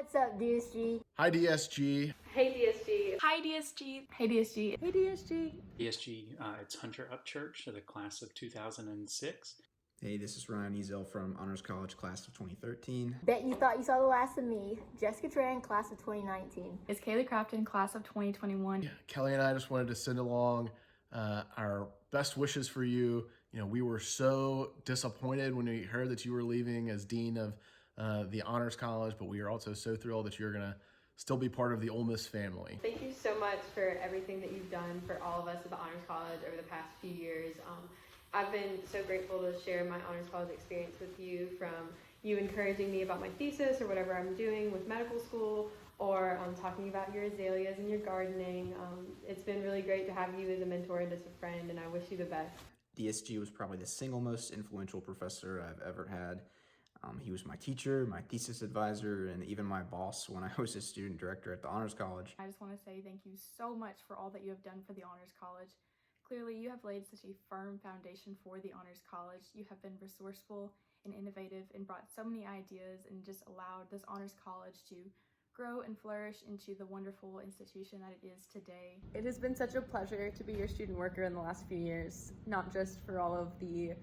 What's up, DSG? Hi, DSG. Hey DSG. Hi DSG. Hey DSG. Hey DSG. DSG, it's Hunter Upchurch, the class of 2006. Hey, this is Ryan Ezel from Honors College, class of 2013. Bet you thought you saw the last of me. Jessica Tran, class of 2019. It's Kaylee Crafton, class of 2021. Kelly and I just wanted to send along our best wishes for you. You know, we were so disappointed when we heard that you were leaving as dean of the Honors College, but we are also so thrilled that you're going to still be part of the Ole Miss family. Thank you so much for everything that you've done for all of us at the Honors College over the past few years. I've been so grateful to share my Honors College experience with you, from you encouraging me about my thesis or whatever I'm doing with medical school, or talking about your azaleas and your gardening. It's been really great to have you as a mentor and as a friend, and I wish you the best. DSG was probably the single most influential professor I've ever had. He was my teacher, my thesis advisor, and even my boss when I was a student director at the Honors College. I just want to say thank you so much for all that you have done for the Honors College. Clearly, you have laid such a firm foundation for the Honors College. You have been resourceful and innovative and brought so many ideas and just allowed this Honors College to grow and flourish into the wonderful institution that it is today. It has been such a pleasure to be your student worker in the last few years, not just for all of the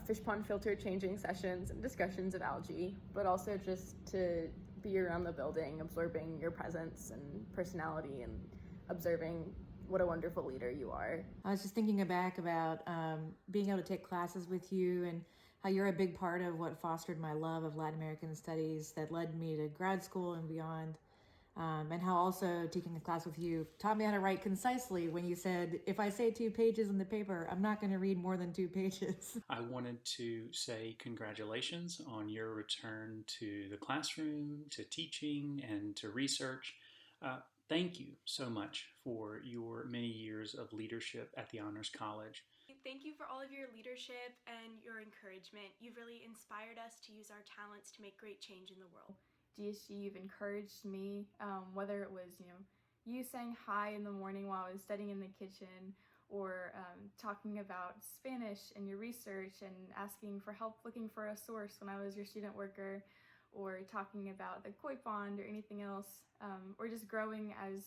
fish pond filter changing sessions and discussions of algae, but also just to be around the building, absorbing your presence and personality and observing what a wonderful leader you are. I was just thinking back about being able to take classes with you and how you're a big part of what fostered my love of Latin American studies that led me to grad school and beyond. And how also taking a class with you taught me how to write concisely when you said, if I say 2 pages in the paper, I'm not going to read more than 2 pages. I wanted to say congratulations on your return to the classroom, to teaching, and to research. Thank you so much for your many years of leadership at the Honors College. Thank you for all of your leadership and your encouragement. You've really inspired us to use our talents to make great change in the world. DSG, you've encouraged me, whether it was, you saying hi in the morning while I was studying in the kitchen, or talking about Spanish and your research and asking for help looking for a source when I was your student worker, or talking about the koi pond or anything else, or just growing as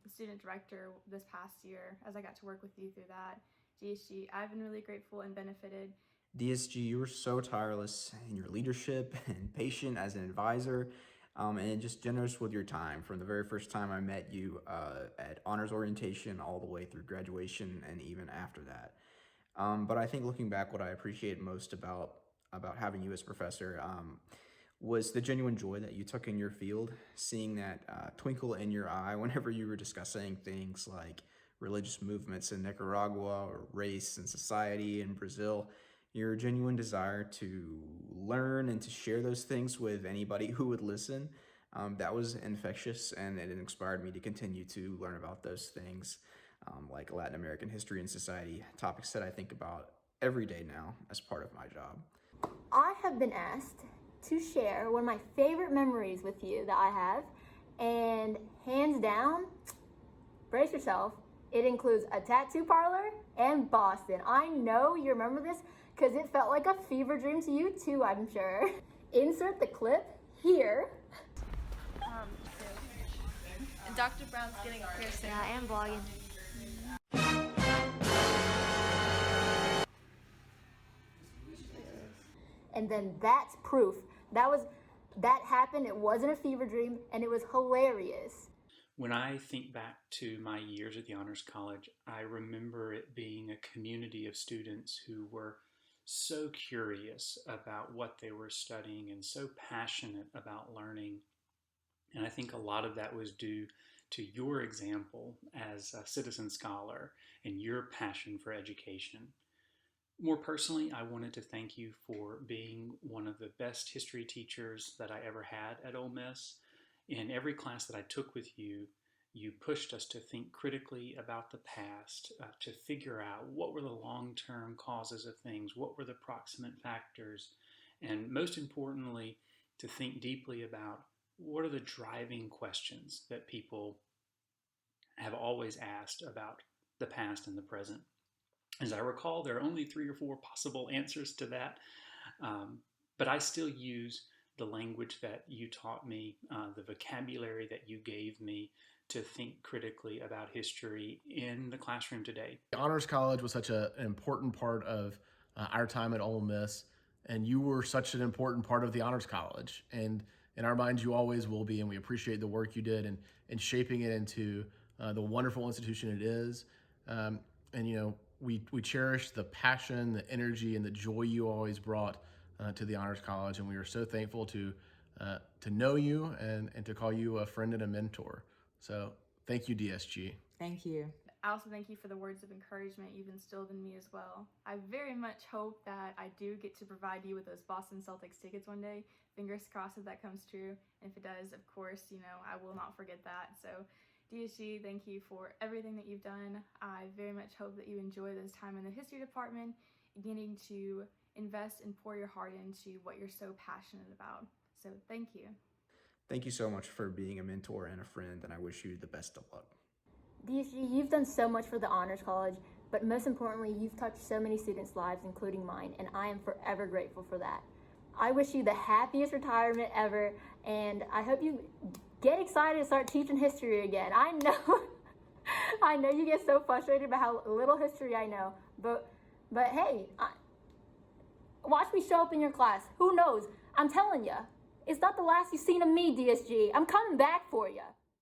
the student director this past year as I got to work with you through that. DSG, I've been really grateful and benefited. DSG, you were so tireless in your leadership and patient as an advisor, and just generous with your time from the very first time I met you at honors orientation all the way through graduation and even after that. But I think looking back, what I appreciate most about having you as professor was the genuine joy that you took in your field, seeing that twinkle in your eye whenever you were discussing things like religious movements in Nicaragua or race and society in Brazil. Your genuine desire to learn and to share those things with anybody who would listen, that was infectious, and it inspired me to continue to learn about those things, like Latin American history and society, topics that I think about every day now as part of my job. I have been asked to share one of my favorite memories with you that I have, and hands down, brace yourself, it includes a tattoo parlor and Boston. I know you remember this because it felt like a fever dream to you too, I'm sure. Insert the clip here. And Dr. Brown's getting a piercing. Yeah, I am vlogging. And then that's proof. That happened, it wasn't a fever dream, and it was hilarious. When I think back to my years at the Honors College, I remember it being a community of students who were so curious about what they were studying and so passionate about learning. And I think a lot of that was due to your example as a citizen scholar and your passion for education. More personally, I wanted to thank you for being one of the best history teachers that I ever had at Ole Miss. In every class that I took with you, you pushed us to think critically about the past, to figure out what were the long-term causes of things, what were the proximate factors, and most importantly, to think deeply about what are the driving questions that people have always asked about the past and the present. As I recall, there are only 3 or 4 possible answers to that, but I still use the language that you taught me, the vocabulary that you gave me to think critically about history in the classroom today. The Honors College was such an important part of our time at Ole Miss, and you were such an important part of the Honors College. And in our minds, you always will be, and we appreciate the work you did in shaping it into the wonderful institution it is. And, you know, we cherish the passion, the energy, and the joy you always brought to the Honors College, and we are so thankful to know you and to call you a friend and a mentor. So thank you, DSG. Thank you. I also thank you for the words of encouragement you've instilled in me as well. I very much hope that I do get to provide you with those Boston Celtics tickets one day. Fingers crossed that that comes true. And if it does, of course, you know, I will not forget that. So DSG, thank you for everything that you've done. I very much hope that you enjoy this time in the history department, getting to invest and pour your heart into what you're so passionate about. So thank you. Thank you so much for being a mentor and a friend, and I wish you the best of luck. DSG, you've done so much for the Honors College, but most importantly, you've touched so many students' lives, including mine, and I am forever grateful for that. I wish you the happiest retirement ever, and I hope you get excited to start teaching history again. I know you get so frustrated about how little history I know, but hey, watch me show up in your class. Who knows? I'm telling you, it's not the last you've seen of me, DSG. I'm coming back for you.